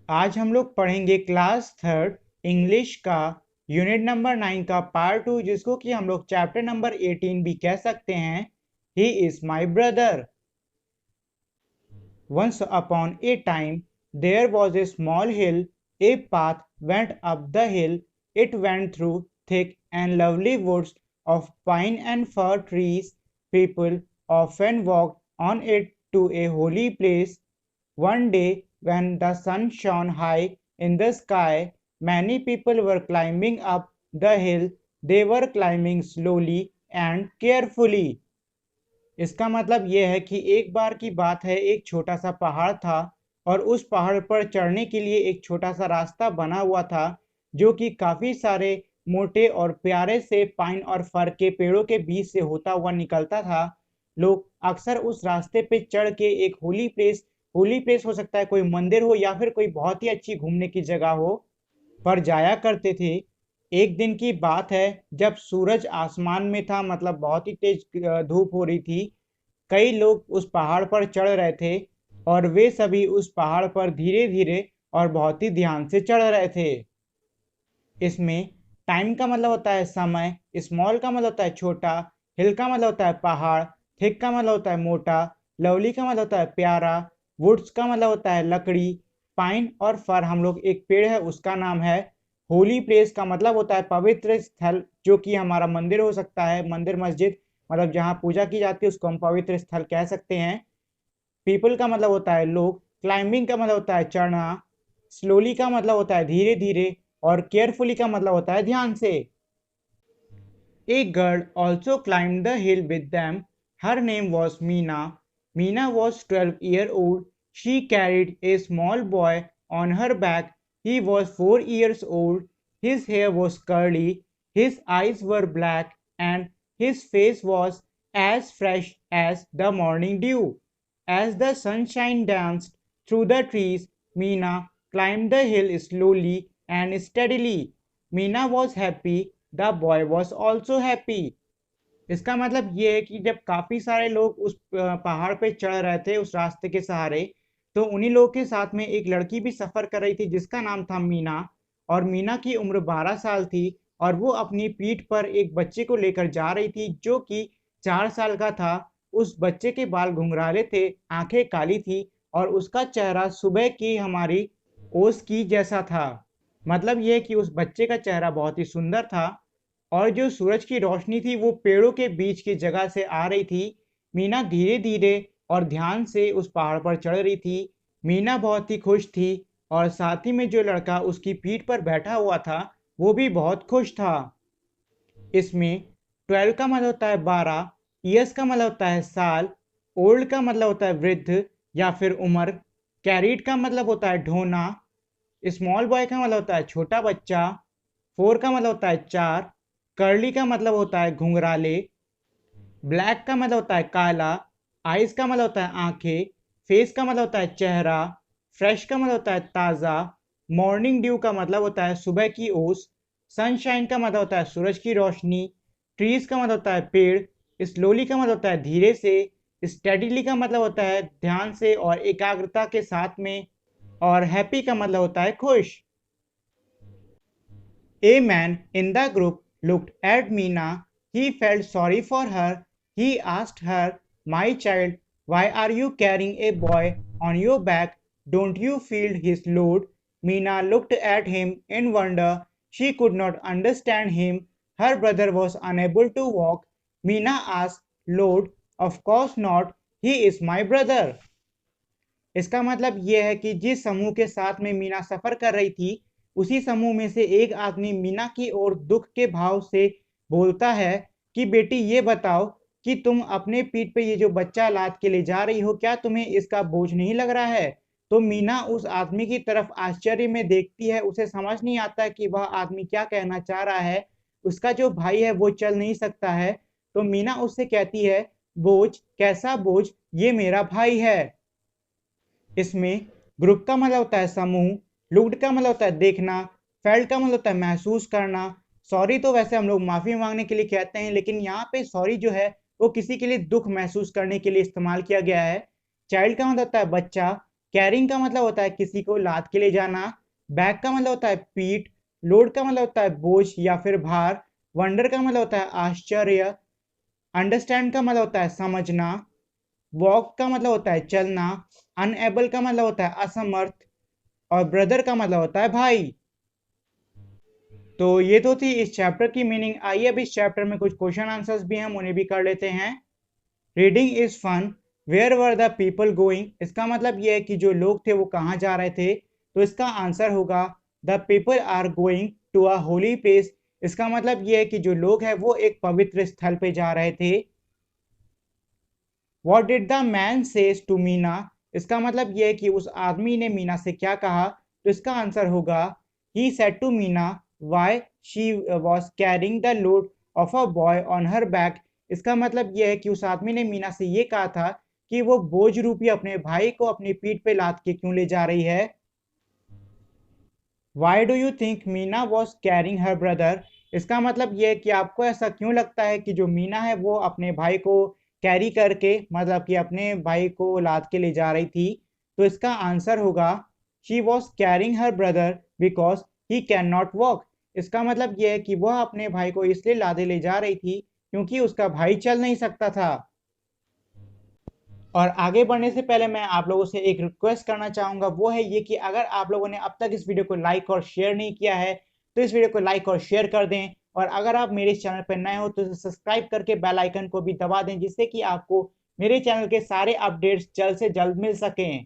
आज हम लोग पढ़ेंगे क्लास थर्ड इंग्लिश का यूनिट नंबर 9 का पार्ट 2, जिसको कि हम लोग चैप्टर नंबर 18 भी कह सकते हैं। He is my brother. Once upon a time, there was a small hill. A path went up the hill. It went through thick and lovely woods of pine and fir trees. People often walked on it to a holy place. One day, when the sun shone high in the sky, many people were climbing up the hill. They were climbing slowly and carefully. इसका मतलब यह है कि एक बार की बात है, एक छोटा सा पहाड़ था और उस पहाड़ पर चढ़ने के लिए एक छोटा सा रास्ता बना हुआ था, जो कि काफी सारे मोटे और प्यारे से पाइन और फर के पेड़ों के बीच से होता हुआ निकलता था। लोग अक्सर उस रास्ते पे चढ़ के एक होली प्लेस हो सकता है, कोई मंदिर हो या फिर कोई बहुत ही अच्छी घूमने की जगह हो, पर जाया करते थे। एक दिन की बात है, जब सूरज आसमान में था, मतलब बहुत ही तेज धूप हो रही थी। कई लोग उस पहाड़ पर चढ़ रहे थे और वे सभी उस पहाड़ पर धीरे धीरे और बहुत ही ध्यान से चढ़ रहे थे। इसमें टाइम का मतलब होता है समय, स्मॉल का मतलब होता है छोटा, हिल का मतलब होता है पहाड़, थिक का मतलब होता है मोटा, लवली का मतलब होता है प्यारा, वुड्स का मतलब होता है लकड़ी, पाइन और फर हम लोग एक पेड़ है उसका नाम है। होली प्लेस का मतलब होता है पवित्र स्थल, जो कि हमारा मंदिर हो सकता है, मंदिर मस्जिद, मतलब जहाँ पूजा की जाती है उसको हम पवित्र स्थल कह सकते हैं। पीपल का मतलब होता है लोग, क्लाइंबिंग का मतलब होता है चढ़ना, स्लोली का मतलब होता है धीरे धीरे और केयरफुली का मतलब होता है ध्यान से। A girl also climbed the hill with them. Her name was Meena. Meena was 12 years old. She carried a small boy on her back. He was 4 years old. His hair was curly. His eyes were black and his face was as fresh as the morning dew. As the sunshine danced through the trees, Meena climbed the hill slowly and steadily. Meena was happy, the boy was also happy. इसका मतलब ये है कि जब काफी सारे लोग उस पहाड़ पे चढ़ रहे थे उस रास्ते के सहारे, तो उन्हीं लोगों के साथ में एक लड़की भी सफर कर रही थी जिसका नाम था मीना। और मीना की उम्र 12 साल थी और वो अपनी पीठ पर एक बच्चे को लेकर जा रही थी जो कि 4 साल का था। उस बच्चे के बाल घुंघराले थे, आंखें काली थी और उसका चेहरा सुबह की हमारी ओस की जैसा था। मतलब ये कि उस बच्चे का चेहरा बहुत ही सुंदर था और जो सूरज की रोशनी थी वो पेड़ों के बीच की जगह से आ रही थी। मीना धीरे धीरे और ध्यान से उस पहाड़ पर चढ़ रही थी। मीना बहुत ही खुश थी और साथ ही में जो लड़का उसकी पीठ पर बैठा हुआ था वो भी बहुत खुश था। इसमें 12 का मतलब होता है 12, ईयर्स का मतलब होता है साल, ओल्ड का मतलब होता है वृद्ध या फिर उम्र, कैरीड का मतलब होता है ढोना, स्मॉल बॉय का मतलब होता है छोटा बच्चा, 4 का मतलब होता है 4, कर्ली का मतलब होता है घुंघराले, ब्लैक का मतलब होता है काला, आइज का मतलब होता है आंखें, फेस का मतलब होता है चेहरा, फ्रेश का मतलब होता है ताज़ा, मॉर्निंग ड्यू का मतलब होता है सुबह की ओस, सनशाइन का मतलब होता है सूरज की रोशनी, ट्रीज का मतलब होता है पेड़, स्लोली का मतलब होता है धीरे से, स्टेडीली का मतलब होता है ध्यान से और एकाग्रता के साथ में, और हैप्पी का मतलब होता है खुश। A man in the group looked at Meena. He felt sorry for her. He asked her, "My child, why are you carrying a boy on your back? Don't you feel his load?" Meena looked at him in wonder. She could not understand him. Her brother was unable to walk. Meena asked, "Load? Of course not. He is my brother." इसका मतलब यह है कि जिस समूह के साथ में मीना सफर कर रही थी, उसी समूह में से एक आदमी मीना की ओर दुख के भाव से बोलता है कि बेटी ये बताओ कि तुम अपने पीठ पे ये जो बच्चा लाद के ले जा रही हो, क्या तुम्हें इसका बोझ नहीं लग रहा है? तो मीना उस आदमी की तरफ आश्चर्य में देखती है। उसे समझ नहीं आता कि वह आदमी क्या कहना चाह रहा है। उसका जो भाई है वो चल नहीं सकता है, तो मीना उससे कहती है, बोझ? कैसा बोझ? ये मेरा भाई है। इसमें ग्रुप का मतलब होता है समूह, लुक्ड का मतलब होता है देखना, फेल्ट का मतलब होता है महसूस करना। सॉरी तो वैसे हम लोग माफी मांगने के लिए कहते हैं, लेकिन यहाँ पे सॉरी जो है वो किसी के लिए दुख महसूस करने के लिए इस्तेमाल किया गया है। चाइल्ड का मतलब होता है बच्चा, कैरिंग का मतलब होता है किसी को लाद के ले जाना, बैक का मतलब होता है पीठ, लोड का मतलब होता है बोझ या फिर भार, वंडर का मतलब होता है आश्चर्य, अंडरस्टैंड का मतलब होता है समझना, वॉक का मतलब होता है चलना, अनएबल का मतलब होता है असमर्थ, और ब्रदर का मतलब होता है भाई। तो ये तो थी इस चैप्टर की मीनिंग। आइए अब इस चैप्टर में कुछ क्वेश्चन आंसर्स भी हम उन्हें भी कर लेते हैं। Reading is fun, where were the people going, इसका मतलब ये है कि जो लोग थे वो कहाँ जा रहे थे। तो इसका आंसर होगा the people are going to a holy place, इसका मतलब ये है कि जो लोग हैं वो एक पवित्र स्थल पे जा रहे थे। What did the man says to Meena, इसका मतलब यह है कि उस आदमी ने मीना से क्या कहा। तो इसका आंसर होगा he said to Meena why she was carrying the load of a boy on her back, इसका मतलब यह है कि उस आदमी ने मीना से ये कहा था कि वो बोझ रूपी अपने भाई को अपनी पीठ पे लाद के क्यों ले जा रही है। Why do you think Meena was carrying her brother, इसका मतलब ये है कि आपको ऐसा क्यों लगता है कि जो मीना है वो अपने भाई को कैरी करके मतलब कि अपने भाई को लाद के ले जा रही थी। तो इसका आंसर होगा she was carrying her brother because he can not walk, इसका मतलब ये है कि वह अपने भाई को इसलिए लादे ले जा रही थी क्योंकि उसका भाई चल नहीं सकता था। और आगे बढ़ने से पहले मैं आप लोगों से एक रिक्वेस्ट करना चाहूंगा, वो है ये कि अगर आप लोगों ने अब तक इस वीडियो को लाइक और शेयर नहीं किया है तो इस वीडियो को लाइक और शेयर कर दें, और अगर आप मेरे चैनल पर नए हो तो इसे सब्सक्राइब करके बेल आइकन को भी दबा दें जिससे कि आपको मेरे चैनल के सारे अपडेट्स जल्द से जल्द मिल सकें।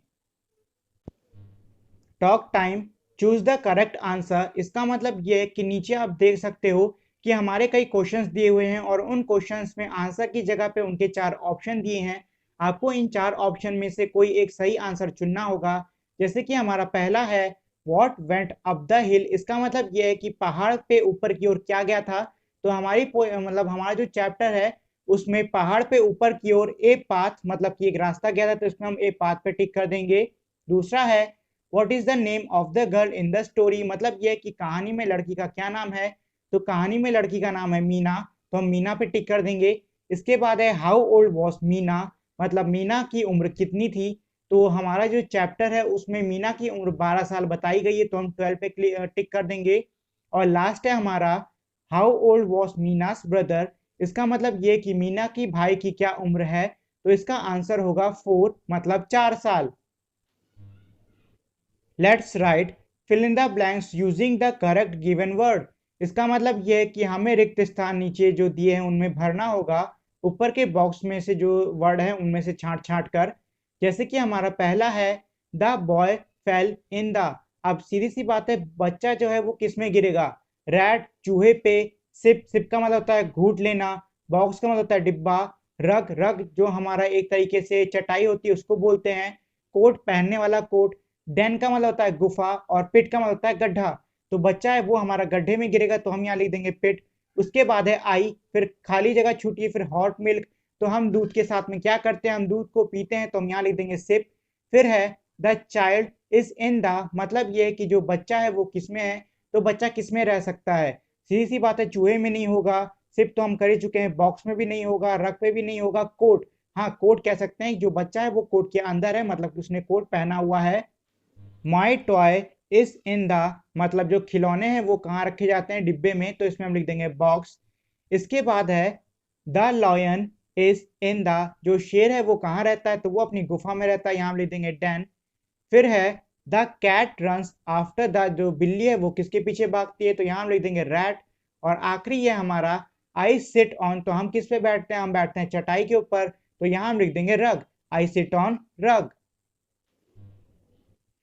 Talk time, choose the correct answer, इसका मतलब ये है कि नीचे आप देख सकते हो कि हमारे कई क्वेश्चंस दिए हुए हैं और उन क्वेश्चंस में आंसर की जगह पे उनके 4 ऑप्शन दिए हैं। आपको इन 4 ऑप्शन में से कोई एक सही आंसर चुनना होगा। जैसे कि हमारा पहला है व्हाट वेंट अप द हिल, इसका मतलब ये है कि पहाड़ पे ऊपर की ओर क्या गया था। तो मतलब हमारा जो चैप्टर है उसमें पहाड़ पे ऊपर की ओर ए पाथ मतलब कि एक रास्ता गया था, तो इसमें हम ए पाथ पे टिक कर देंगे। दूसरा है what is the name of the girl in the story, मतलब यह कि कहानी में लड़की का क्या नाम है। तो कहानी में लड़की का नाम है मीना, तो हम मीना पे टिक कर देंगे। इसके बाद है हाउ ओल्ड वॉज मीना, मतलब मीना की उम्र कितनी थी। तो हमारा जो चैप्टर है उसमें मीना की उम्र 12 साल बताई गई है, तो हम 12 पे टिक कर देंगे। और लास्ट है हमारा how old was Meena's brother, इसका मतलब ये कि मीना की भाई की क्या उम्र है। तो इसका आंसर होगा 4 मतलब 4 साल। Let's write fill in the blanks using the correct given word, इसका मतलब यह है कि हमें रिक्त स्थान नीचे जो दिए हैं उनमें भरना होगा ऊपर के बॉक्स में से जो वर्ड है उनमें से छांट छांट कर। जैसे कि हमारा पहला है the boy fail in the, अब सीधी सी बात है बच्चा जो है वो किस में गिरेगा, रैट चूहे पे, सिप सिप का मतलब होता है घूट लेना, बॉक्स का मतलब होता है डिब्बा, रग रग जो हमारा एक तरीके से चटाई होती है उसको बोलते हैं, कोट पहनने वाला कोट, डेन का मतलब होता है गुफा, और पिट का मतलब होता है गड्ढा। तो बच्चा है वो हमारा गड्ढे में गिरेगा तो हम यहाँ लिख देंगे पिट। उसके बाद है आई, फिर खाली जगह छूटी है, फिर हॉट मिल्क, तो हम दूध के साथ में क्या करते हैं, हम दूध को पीते हैं, तो हम यहाँ लिख देंगे सिप। फिर है the child is in the, मतलब ये है कि जो बच्चा है वो किस में है। तो बच्चा किस में रह सकता है, सीधी सी बात है चूहे में नहीं होगा, सिप तो हम कर ही चुके हैं, बॉक्स में भी नहीं होगा, रक पे भी नहीं होगा, कोट, हाँ कोट कह सकते हैं, जो बच्चा है वो कोट के अंदर है मतलब कि उसने कोट पहना हुआ है। माई टॉय इज इन द, मतलब जो खिलौने हैं वो कहाँ रखे जाते हैं, डिब्बे में, तो इसमें हम लिख देंगे बॉक्स। इसके बाद है the lion is in the, जो शेर है वो कहाँ रहता है, तो वो अपनी गुफा में रहता है, यहाँ हम लिख देंगे डैन। फिर है the cat runs after the, जो बिल्ली है वो किसके पीछे भागती है, तो यहाँ हम लिख देंगे रैट। और आखिरी है हमारा आई सिट ऑन, तो हम किस पे बैठते हैं, हम बैठते हैं चटाई के ऊपर, तो यहाँ हम लिख देंगे रग, आई सिट ऑन रग।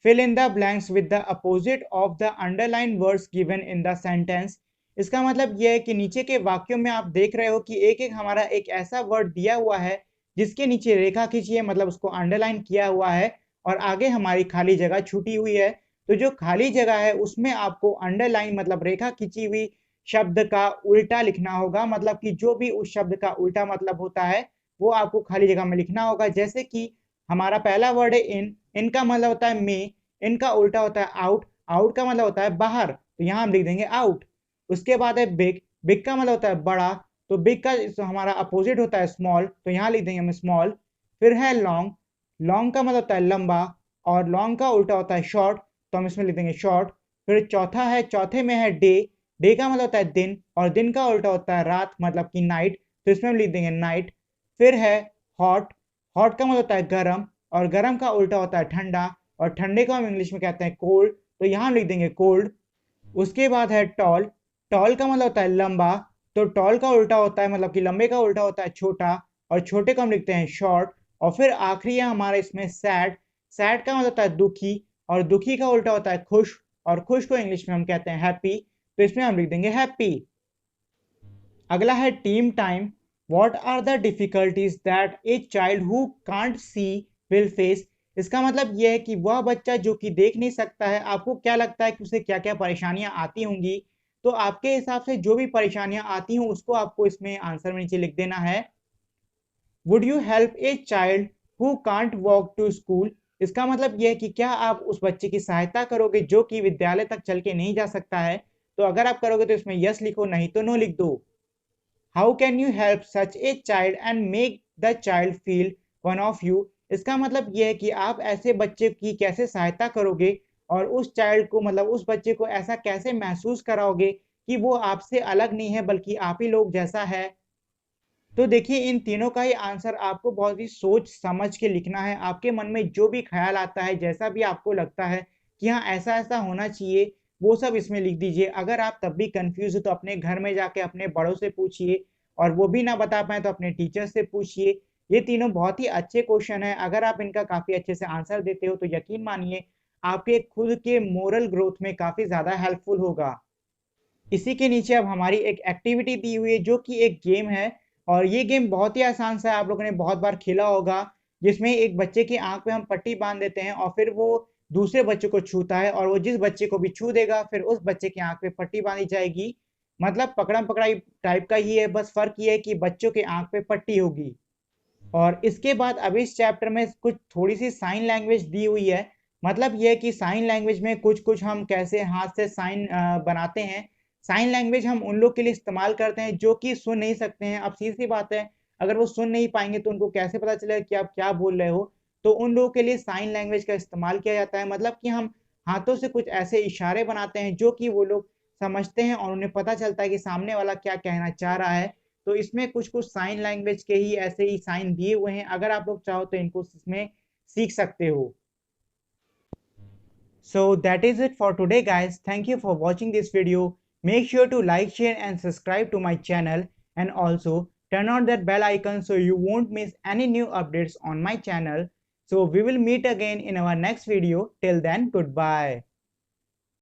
fill in the blanks with the opposite of the underlined words given in the sentence, इसका मतलब यह है कि नीचे के वाक्यों में आप देख रहे हो कि एक एक हमारा एक ऐसा वर्ड दिया हुआ है जिसके नीचे रेखा खींची है मतलब उसको अंडरलाइन किया हुआ है, और आगे हमारी खाली जगह छूटी हुई है। तो जो खाली जगह है उसमें आपको अंडरलाइन मतलब रेखा खींची हुई शब्द का उल्टा लिखना होगा, मतलब कि जो भी उस शब्द का उल्टा मतलब होता है वो आपको खाली जगह में लिखना होगा। जैसे कि हमारा पहला वर्ड है इन, इनका मतलब होता है मे, इनका उल्टा होता है आउट, आउट का मतलब होता है बाहर, तो यहाँ हम लिख देंगे आउट। उसके बाद है बिग, बिग का मतलब होता है बड़ा, तो बिग का हमारा अपोजिट होता है स्मॉल, तो यहाँ लिख देंगे हम स्मॉल। फिर है लॉन्ग, लॉन्ग का मतलब होता है लंबा, और लॉन्ग का उल्टा होता है शॉर्ट, तो हम इसमें लिख देंगे शॉर्ट। फिर चौथा है, चौथे में है डे, डे का मतलब होता है दिन, और दिन का उल्टा होता है रात मतलब कि नाइट, तो इसमें हम लिख देंगे नाइट। फिर है हॉट, हॉट का मतलब होता है गर्म, और गर्म का उल्टा होता है ठंडा, और ठंडे को हम इंग्लिश में कहते हैं कोल्ड, तो यहाँ लिख देंगे कोल्ड। उसके बाद है टॉल, टॉल का मतलब होता है लंबा, तो टॉल का उल्टा होता है मतलब कि लंबे का उल्टा होता है छोटा, और छोटे को हम लिखते हैं शॉर्ट। और फिर आखिरी है हमारे इसमें सैड, सैड का मतलब होता है दुखी, और दुखी का उल्टा होता है खुश, और खुश को इंग्लिश में हम कहते हैं हैप्पी, तो इसमें हम लिख देंगे हैप्पी। अगला है team time. What are the difficulties that a child who can't see will face. इसका मतलब यह है कि वह बच्चा जो कि देख नहीं सकता है, आपको क्या लगता है कि उसे क्या क्या परेशानियां आती होंगी, तो आपके हिसाब से जो भी परेशानियां आती हों उसको आपको इसमें आंसर में नीचे लिख देना है। Would you help a child who can't walk to school. इसका मतलब यह है कि क्या आप उस बच्चे की सहायता करोगे जो कि विद्यालय तक चल के नहीं जा सकता है, तो अगर आप करोगे तो इसमें यस लिखो, नहीं तो नो लिख दो। How can you help such a child and make the child feel one of you. इसका मतलब यह है कि आप ऐसे बच्चे की कैसे सहायता करोगे और उस चाइल्ड को मतलब उस बच्चे को ऐसा कैसे महसूस कराओगे कि वो आपसे अलग नहीं है बल्कि आप ही लोग जैसा है। तो देखिए इन तीनों का ही आंसर आपको बहुत ही सोच समझ के लिखना है। आपके मन में जो भी ख्याल आता है, जैसा भी आपको लगता है कि हाँ ऐसा ऐसा होना चाहिए, वो सब इसमें लिख दीजिए। अगर आप तब भी कंफ्यूज हो तो अपने घर में जाके अपने बड़ों से पूछिए, और वो भी ना बता पाए तो अपने टीचर से पूछिए। ये तीनों बहुत ही अच्छे क्वेश्चन है, अगर आप इनका काफी अच्छे से आंसर देते हो तो यकीन मानिए आपके खुद के मोरल ग्रोथ में काफी ज्यादा हेल्पफुल होगा। इसी के नीचे अब हमारी एक एक्टिविटी दी हुई है जो कि एक गेम है, और ये गेम बहुत ही आसान सा है, आप लोगों ने बहुत बार खेला होगा, जिसमें एक बच्चे की आंख पे हम पट्टी बांध देते हैं और फिर वो दूसरे बच्चे को छूता है, और वो जिस बच्चे को भी छू देगा फिर उस बच्चे की आंख पे पट्टी बांधी जाएगी। मतलब पकड़म पकड़ाई टाइप का ही है, बस फर्क ये है कि बच्चों के आंख पे पट्टी होगी। और इसके बाद अब इस चैप्टर में कुछ थोड़ी सी साइन लैंग्वेज दी हुई है। मतलब यह है कि साइन लैंग्वेज में कुछ कुछ हम कैसे हाथ से साइन बनाते हैं। साइन लैंग्वेज हम उन लोग के लिए इस्तेमाल करते हैं जो कि सुन नहीं सकते हैं। अब सीधी सी बात है, अगर वो सुन नहीं पाएंगे तो उनको कैसे पता चलेगा कि आप क्या बोल रहे हो। तो उन लोगों के लिए साइन लैंग्वेज का इस्तेमाल किया जाता है, मतलब कि हम हाथों से कुछ ऐसे इशारे बनाते हैं जो कि वो लोग समझते हैं और उन्हें पता चलता है कि सामने वाला क्या कहना चाह रहा है। तो इसमें कुछ कुछ साइन लैंग्वेज के ही ऐसे ही साइन दिए हुए हैं, अगर आप लोग चाहो तो इनको इसमें सीख सकते हो। So that is it for today guys. Thank you for watching this video. Make sure to like, share and subscribe to my channel, and also turn on that bell icon so you won't miss any new updates on my channel. So we will meet again in our next video. Till then, goodbye.